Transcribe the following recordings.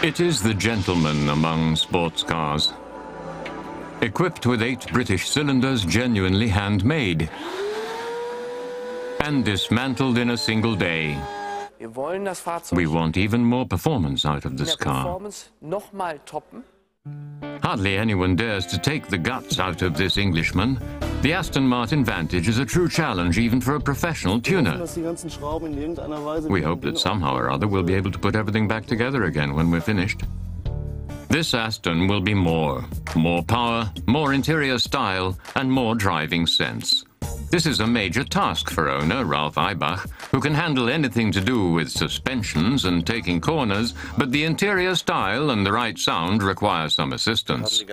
It is the gentleman among sports cars. Equipped with 8 British cylinders genuinely handmade and dismantled in a single day. We want even more performance out of this car. Hardly anyone dares to take the guts out of this Englishman. The Aston Martin Vantage is a true challenge even for a professional tuner. We hope that somehow or other we'll be able to put everything back together again when we're finished. This Aston will be more power, more interior style, and more driving sense. This is a major task for owner Ralph Eibach, who can handle anything to do with suspensions and taking corners, but the interior style and the right sound require some assistance.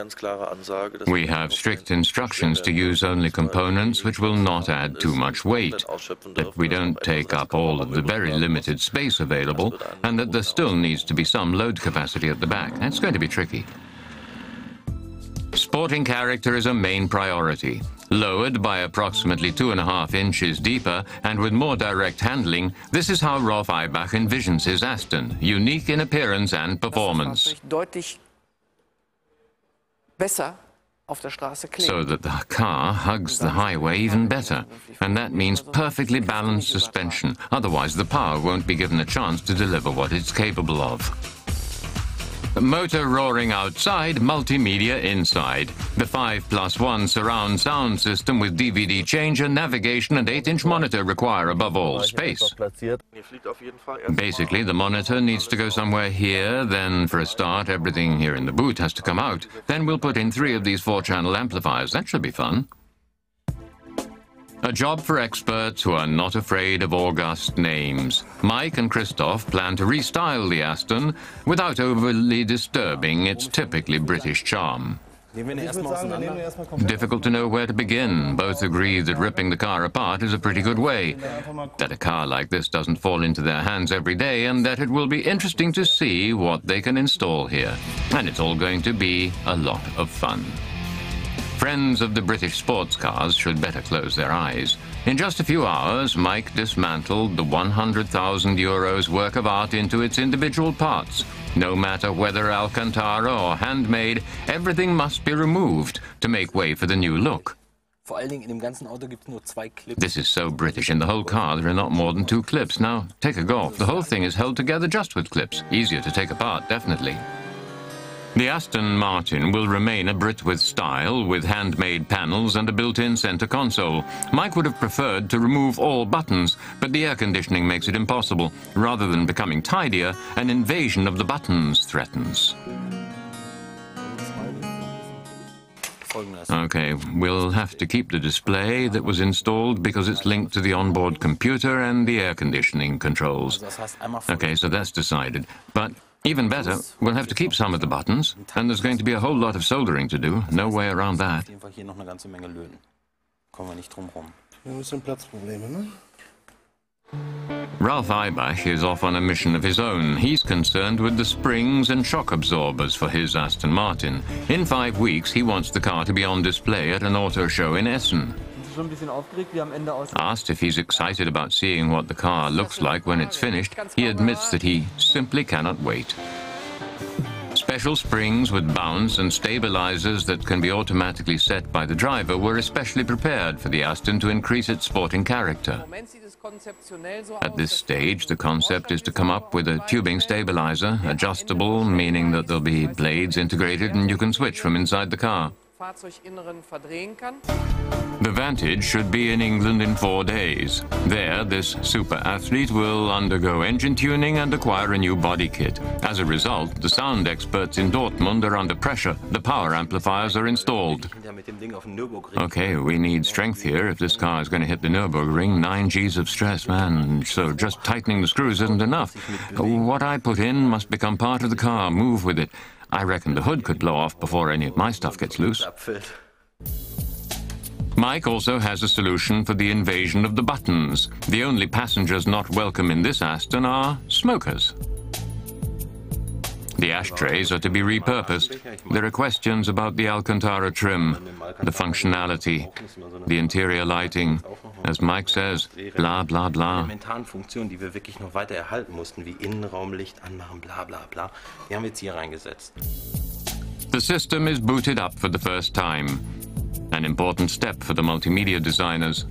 We have strict instructions to use only components which will not add too much weight, that we don't take up all of the very limited space available, and that there still needs to be some load capacity at the back. That's going to be tricky. Sporting character is a main priority. Lowered by approximately 2.5 inches deeper and with more direct handling, this is how Ralph Eibach envisions his Aston, unique in appearance and performance. So that the car hugs the highway even better, and that means perfectly balanced suspension, otherwise the power won't be given a chance to deliver what it's capable of. Motor roaring outside, multimedia inside. The 5+1 surround sound system with DVD changer, navigation and 8-inch monitor require above all space. Basically, the monitor needs to go somewhere here, then for a start everything here in the boot has to come out. Then we'll put in 3 of these 4-channel amplifiers. That should be fun. A job for experts who are not afraid of august names. Mike and Christoph plan to restyle the Aston without overly disturbing its typically British charm. Difficult to know where to begin. Both agree that ripping the car apart is a pretty good way, that a car like this doesn't fall into their hands every day, and that it will be interesting to see what they can install here. And it's all going to be a lot of fun. Friends of the British sports cars should better close their eyes. In just a few hours, Mike dismantled the 100,000 euros work of art into its individual parts. No matter whether Alcantara or handmade, everything must be removed to make way for the new look. This is so British. In the whole car, there are not more than 2 clips. Now, take a golf. The whole thing is held together just with clips. Easier to take apart, definitely. The Aston Martin will remain a Brit with style, with handmade panels and a built-in center console. Mike would have preferred to remove all buttons, but the air conditioning makes it impossible. Rather than becoming tidier, an invasion of the buttons threatens. Okay, we'll have to keep the display that was installed because it's linked to the onboard computer and the air conditioning controls. Okay, so that's decided. But even better, we'll have to keep some of the buttons, and there's going to be a whole lot of soldering to do. No way around that. Ralph Eibach is off on a mission of his own. He's concerned with the springs and shock absorbers for his Aston Martin. In 5 weeks, he wants the car to be on display at an auto show in Aston. Asked if he's excited about seeing what the car looks like when it's finished, he admits that he simply cannot wait. Special springs with bounce and stabilizers that can be automatically set by the driver were especially prepared for the Aston to increase its sporting character. At this stage, the concept is to come up with a tubing stabilizer, adjustable, meaning that there'll be blades integrated and you can switch from inside the car. The Vantage should be in England in 4 days. There, this super athlete will undergo engine tuning and acquire a new body kit. As a result, the sound experts in Dortmund are under pressure. The power amplifiers are installed. Okay, we need strength here if this car is going to hit the Nürburgring. 9 Gs of stress, man. So just tightening the screws isn't enough. What I put in must become part of the car. Move with it. I reckon the hood could blow off before any of my stuff gets loose. Mike also has a solution for the invasion of the buttons. The only passengers not welcome in this Aston are smokers. The ashtrays are to be repurposed. There are questions about the Alcantara trim, the functionality, the interior lighting. As Mike says, blah, blah, blah. Elementaren Funktionen, die wir wirklich noch weiter erhalten mussten, wie Innenraumlicht anmachen, bla bla bla, die haben wir jetzt hier reingesetzt. The system is booted up for the first time, an important step for the multimedia designers.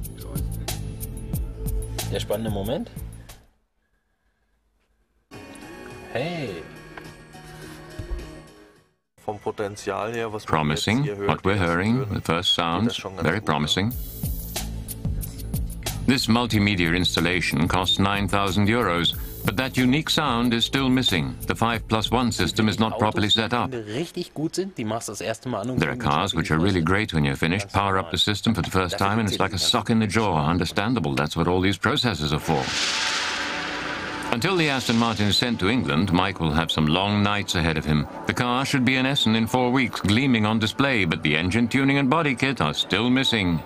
Der spannende Moment. Hey. Promising, what we're hearing, the first sounds, very promising. This multimedia installation costs 9,000 euros, but that unique sound is still missing. The 5+1 system is not properly set up. There are cars which are really great when you're finished, power up the system for the first time, and it's like a sock in the jaw. Understandable, that's what all these processors are for. Until the Aston Martin is sent to England, Mike will have some long nights ahead of him. The car should be in Essen in 4 weeks, gleaming on display, but the engine tuning and body kit are still missing.